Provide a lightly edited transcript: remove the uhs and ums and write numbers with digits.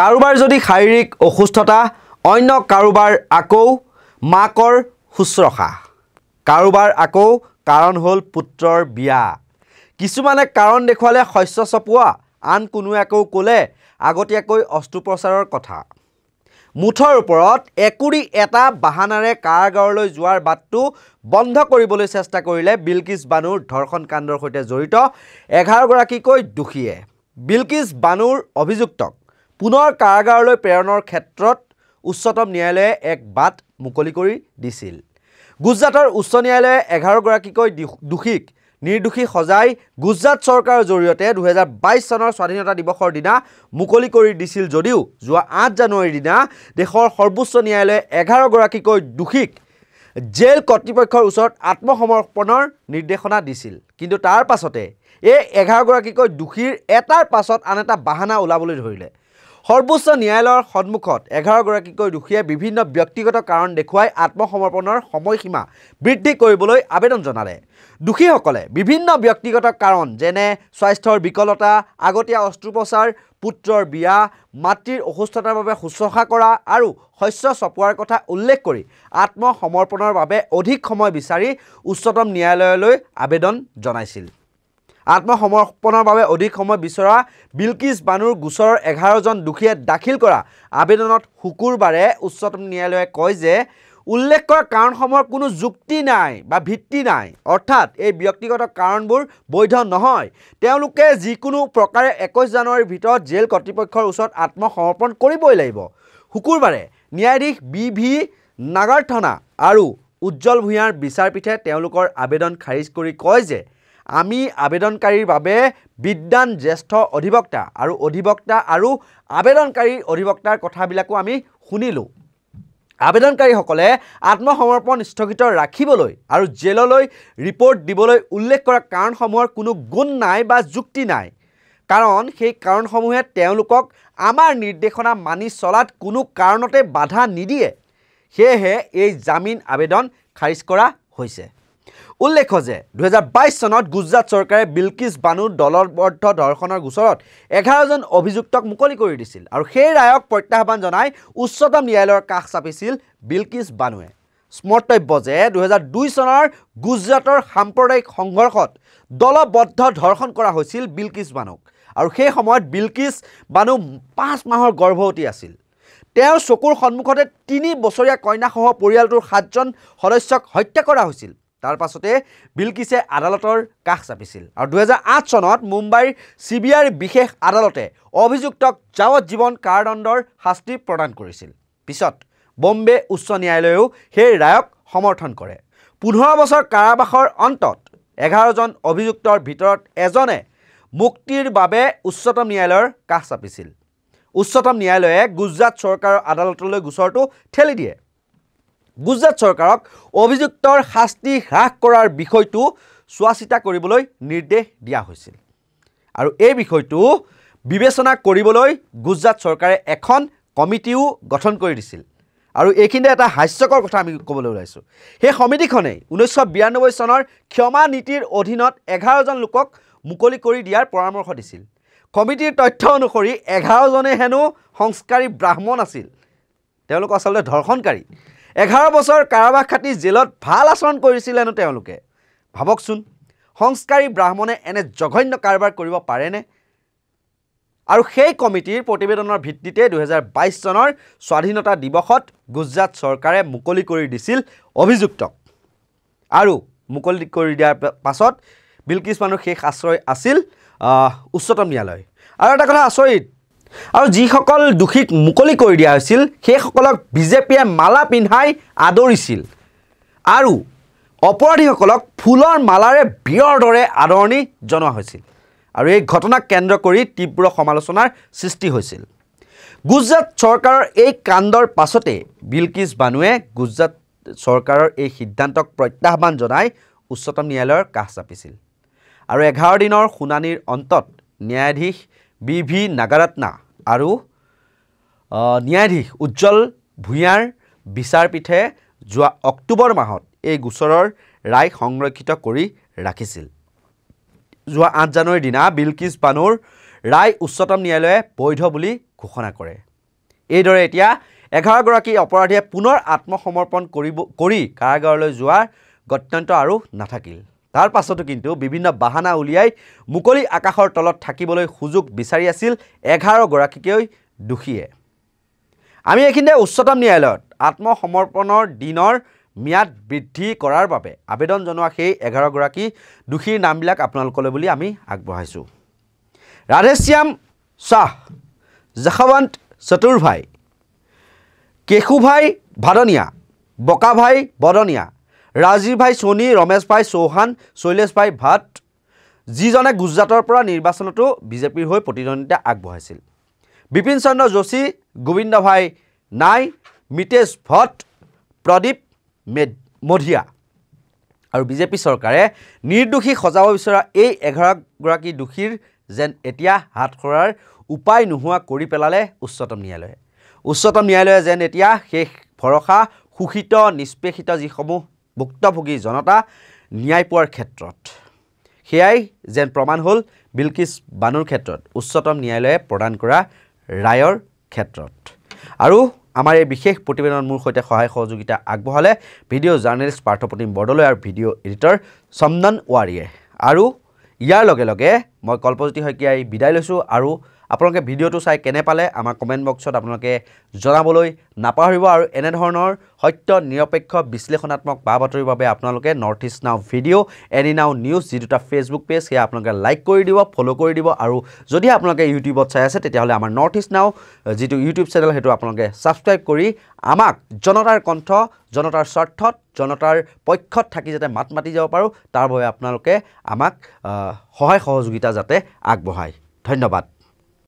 কাৰোবাৰ যদি শাৰীৰিক অসুস্থতা অন্য কাৰোবাৰ আকৌ মাকৰ শুশ্ৰূষা কাৰোবাৰ আকৌ কাৰণ হ'ল পুত্ৰৰ বিয়া কিছুমানে কাৰণ দেখুৱালে শস্য চপোৱা আন কোনো আকৌ ক'লে আগতীয়াকৈ অস্ত্ৰোপচাৰৰ কথা মুঠৰ ওপৰত একুৰি এটা বাহানাৰে কাৰাগাৰলৈ যোৱাৰ বাটটো বন্ধ কৰিবলৈ চেষ্টা কৰিলে বিলকিছ বানুৰ ধৰ্ষণ কাণ্ডৰ সৈতে জড়িত 11 গৰাকীকৈ দোষীয়ে বিলকিছ বানুৰ অভিযুক্তক পুনৰ কাৰাগাৰলৈ প্ৰেৰণৰ ক্ষেত্ৰত উচ্চতম ন্যায়ালয়ে এক বাট মুকলি কৰি দিছিল গুজৰাটৰ উচ্চ ন্যায়ালয়ে 11 গৰাকীকৈ দোষীক নিৰ্দোষী সজাই গুজৰাট চৰকাৰৰ জৰিয়তে 2022 চনৰ স্বাধীনতা দিৱসৰ দিনা মুকলি কৰি দিছিল যদিও যোৱা 8 জানুৱাৰীৰ দিনা দেশৰ সৰ্বোচ্চ ন্যায়ালয়ে 11 গৰাকীকৈ দোষীক জেল কৰ্তৃপক্ষৰ ওচৰত আত্মসমৰ্পণৰ নিৰ্দেশনা দিছিল কিন্তু তাৰ পাছতে এই 11 গৰাকীকৈ দোষীৰ এটাৰ পাছত আন এটা বাহানা ওলাবলৈ ধৰিলে সৰ্বোচ্চ ন্যায়ালয়ৰ সন্মুখত 11 গৰাকীকৈ দোষীয়ে বিভিন্ন ব্যক্তিগত কাৰণ দেখুৱাই আত্মসমৰ্পণৰ সময়সীমা বৃদ্ধি কৰিবলৈ আবেদন জনালে দোষীসকলে বিভিন্ন ব্যক্তিগত কাৰণ যেনে স্বাস্থ্যৰ বিকলতা আগতীয়া অস্ত্ৰোপচাৰ পুত্ৰৰ বিয়া মাতৃৰ অসুস্থতাৰ বাবে শুশ্ৰূষা কৰা আৰু শস্য চপোৱাৰ কথা উল্লেখ কৰি আত্মসমৰ্পণৰ বাবে অধিক সময় বিচাৰি উচ্চতম ন্যায়ালয়লৈ আবেদন জনাইছিল আত্মসমৰ্পণৰ বাবে অধিক সময় বিচৰা বিলকিছ বানুৰ গোচৰৰ 11 জন দোষীয়ে দাখিল কৰা আবেদনত শুকুৰবাৰে উচ্চতম ন্যায়ালয়ে কয় যে উল্লেখ কৰা কাৰণসমূহৰ কোনো যুক্তি নাই বা ভিত্তি নাই অৰ্থাৎ এই ব্যক্তিগত কাৰণবোৰ বৈধ নহয় তেওঁলোকে যিকোনো প্ৰকাৰে 21 জানুৱাৰীৰ ভিতৰত জেল কৰ্তৃপক্ষৰ ওচৰত আত্মসমৰ্পণ কৰিবই লাগিব শুকুৰবাৰে ন্যায়াধীশ বি.ভি. নাগাৰথানা আৰু উজ্জ্বল ভূঞাৰ বিচাৰপীঠে তেওঁলোকৰ আবেদন খাৰিজ কৰি কয় যে আমি আবেদনকাৰীৰ বাবে বিদ্যান জ্যেষ্ঠ অধিবক্তা আৰু আবেদনকাৰীৰ অধিবক্তাৰ কথাবিলাকো আমি শুনিলোঁ আবেদনকাৰীসকলে আত্মসমৰ্পণ স্থগিত ৰাখিবলৈ আৰু জেললৈ ৰিপৰ্ট দিবলৈ উল্লেখ কৰা কাৰণসমূহৰ কোনো গুণ নাই বা যুক্তি নাই কাৰণ সেই কাৰণসমূহে তেওঁলোকক আমাৰ নিৰ্দেশনা মানি চলাত কোনো কাৰণতে বাধা নিদিয়ে সেয়েহে এই জামিন আবেদন খাৰিজ কৰা হৈছে উল্লেখ্য যে 2022 চনত গুজৰাট চৰকাৰে বিলকিছ বানুৰ দলবদ্ধ ধৰ্ষণৰ গোচৰত 11 জন অভিযুক্তক মুকলি কৰি দিছিল আৰু সেই ৰায়ক প্ৰত্যাহ্বান জনাই উচ্চতম ন্যায়ালয়ৰ কাষ চাপিছিল বিলকিছ বানুৱে স্মৰ্তব্য যে 2002 চনৰ গুজৰাটৰ সাম্প্ৰদায়িক সংঘৰ্ষত দলবদ্ধ ধৰ্ষণ কৰা হৈছিল বিলকিছ বানুক আৰু সেই সময়ত বিলকিছ বানু 5 মাহৰ গৰ্ভৱতী আছিল তেওঁৰ চকুৰ সন্মুখতে 3 বছৰীয়া কন্যাসহ পৰিয়ালটোৰ 7 জন সদস্যক হত্যা কৰা হৈছিল তাৰ পাছতে বিলকিছে আদালতৰ কাষ চাপিছিল আৰু 2008 চনত মুম্বাইৰ CBI বিশেষ আদালতে অভিযুক্তক যাৱজ্জীৱন কাৰাদণ্ডৰ শাস্তি প্ৰদান কৰিছিল পিছত বম্বে উচ্চ ন্যায়ালয়েও সেই ৰায়ক সমৰ্থন কৰে 15 বছৰ কাৰাবাসৰ অন্তত 11 জন অভিযুক্তৰ ভিতৰত এজনে মুক্তিৰ বাবে উচ্চতম ন্যায়ালয়ৰ কাষ চাপিছিল উচ্চতম ন্যায়ালয়ে গুজৰাট চৰকাৰৰ আদালতলৈ গোচৰটো ঠেলি দিয়ে গুজৰাট চৰকাৰক অভিযুক্তৰ শাস্তি হ্ৰাস কৰাৰ বিষয়টো চোৱাচিতা কৰিবলৈ নিৰ্দেশ দিয়া হৈছিল আৰু এই বিষয়টো বিবেচনা কৰিবলৈ গুজৰাট চৰকাৰে এখন কমিটিও গঠন কৰি দিছিল আৰু এইখিনিতে এটা হাস্যকৰ কথা আমি ক'বলৈ ওলাইছোঁ সেই সমিতিখনে 1992 চনৰ ক্ষমা নীতিৰ অধীনত 11 জন লোকক মুকলি কৰি দিয়াৰ পৰামৰ্শ দিছিল কমিটিৰ তথ্য অনুসৰি 11 জনে হেনো সংস্কাৰী ব্ৰাহ্মণ আছিল তেওঁলোক আচলতে ধৰ্ষণকাৰী 11 বছৰ কাৰাবাস খাটি জেলত ভাল আচৰণ কৰিছিল হেনো তেওঁলোকে ভাবকচোন সংস্কাৰী ব্ৰাহ্মণে এনে জঘন্য কাৰবাৰ কৰিব পাৰেনে আৰু সেই কমিটিৰ প্ৰতিবেদনৰ ভিত্তিতে 2022 চনৰ স্বাধীনতা দিৱসত গুজৰাট চৰকাৰে মুকলি কৰি দিছিল অভিযুক্তক আৰু মুকলি কৰি দিয়াৰ পাছত বিলকিছ বানুৰ শেষ আশ্ৰয় আছিল উচ্চতম ন্যায়ালয় আৰু এটা কথা আচৰিত আৰু যিসকল দোষীক মুকলি কৰি দিয়া হৈছিল সেইসকলক বিজেপিয়ে মালা পিন্ধাই আদৰিছিল আৰু অপৰাধীসকলক ফুলৰ মালাৰে বিয়ৰ দৰে আদৰণি জনোৱা হৈছিল আৰু এই ঘটনাক কেন্দ্ৰ কৰি তীব্ৰ সমালোচনাৰ সৃষ্টি হৈছিল গুজৰাট চৰকাৰৰ এই কাণ্ডৰ পাছতে বিলকিছ বানুৱে গুজৰাট চৰকাৰৰ এই সিদ্ধান্তক প্ৰত্যাহ্বান জনাই উচ্চতম ন্যায়ালয়ৰ কাষ চাপিছিল আৰু 11 দিনৰ শুনানিৰ অন্তত ন্যায়াধীশ বি.ভি. নাগাৰত্না আৰু ন্যায়াধীশ উজ্জ্বল ভূঞাৰ বিচাৰপীঠে যোৱা অক্টোবৰ মাহত এই গোচৰৰ ৰায় সংৰক্ষিত কৰি ৰাখিছিল যোৱা 8 জানুৱাৰীৰ দিনা বিলকিছ বানুৰ ৰায় উচ্চতম ন্যায়ালয়ে বৈধ বুলি ঘোষণা কৰে এইদৰে এতিয়া 11গৰাকী অপৰাধীয়ে পুনৰ আত্মসমৰ্পণ কৰি কাৰাগাৰলৈ যোৱাৰ গত্যন্ত আৰু নাথাকিল। তাৰ পাছতো কিন্তু বিভিন্ন বাহানা উলিয়াই মুকলি আকাশৰ তলত থাকিবলৈ সুযোগ বিচাৰি আছিল 11গৰাকীকৈ দোষীয়ে। আমি এইখিনিতে উচ্চতম ন্যায়ালয়ত আত্মসমৰ্পণৰ দিনৰ ম্যাদ বৃদ্ধি কৰাৰ বাবে আবেদন জনোৱা সেই 11গৰাকী দোষীৰ নামবিলাক আপোনালোকলৈ বুলি আমি আগবঢ়াইছোঁ। ৰাধেশ্যাম শ্বাহ, জশৱন্ত চতুৰভাই, কেশুভাই ভাদনীয়া, বকাভাই বদনীয়া, ৰাজীৱ ভাই সোণী, ৰমেশ ভাই চৌহান, শৈলেশ ভাই ভাট, যিজনে গুজৰাটৰ পৰা নিৰ্বাচনতো বিজেপিৰ হৈ প্ৰতিদ্বন্দ্বিতা আগবঢ়াইছিল। বিপিন চন্দ্ৰ যোশী, গোবিন্দ ভাই নাই, মিতেশ ভট্ট, প্ৰদীপ মধিয়া। আৰু বিজেপি চৰকাৰে নিৰ্দোষী সজাব বিচৰা এই 11গৰাকী দোষীৰ যেন এতিয়া হাত সৰাৰ উপায় নোহোৱা কৰি পেলালে উচ্চতম ন্যায়ালয়ে। উচ্চতম ন্যায়ালয়ে যেন এতিয়া শেষ ভৰসা শোষিত নিষ্পেষিত যিসমূহ ভুক্তভোগী জনতা ন্যায় পোৱাৰ ক্ষেত্ৰত, সেয়াই যেন প্ৰমাণ হ'ল বিলকিছ বানুৰ ক্ষেত্ৰত উচ্চতম ন্যায়ালয়ে প্ৰদান কৰা ৰায়ৰ ক্ষেত্ৰত। আৰু আমাৰ এই বিশেষ প্ৰতিবেদনত মোৰ সৈতে সহায় সহযোগিতা আগবঢ়ালে ভিডিঅ' জাৰ্নেলিষ্ট পাৰ্থপ্ৰতিম বৰদলৈ আৰু ভিডিঅ' এডিটৰ চন্দন ৱাৰীয়ে। আৰু ইয়াৰ লগে লগে মই কল্পজ্যোতি শইকীয়াই বিদায় লৈছোঁ। আৰু আপোনালোকে ভিডিঅ'টো চাই কেনে পালে আমাৰ কমেণ্ট বক্সত আপোনালোকে জনাবলৈ নাপাহৰিব। আৰু এনেধৰণৰ সত্য নিৰপেক্ষ বিশ্লেষণাত্মক বা বাতৰিৰ বাবে আপোনালোকে নৰ্থ ইষ্ট নাও ভিডিঅ', এনি নাও নিউজ যি দুটা ফেচবুক পেজ সেয়া আপোনালোকে লাইক কৰি দিব, ফ'ল' কৰি দিব। আৰু যদি আপোনালোকে ইউটিউবত চাই আছে তেতিয়াহ'লে আমাৰ নৰ্থ ইষ্ট নাও যিটো ইউটিউব চেনেল সেইটো আপোনালোকে ছাবস্ক্ৰাইব কৰি আমাক জনতাৰ কণ্ঠ, জনতাৰ স্বাৰ্থত, জনতাৰ পক্ষত থাকি যাতে মাত মাতি যাব পাৰোঁ তাৰ বাবে আপোনালোকে আমাক সহায় সহযোগিতা যাতে আগবঢ়ায়। ধন্যবাদ।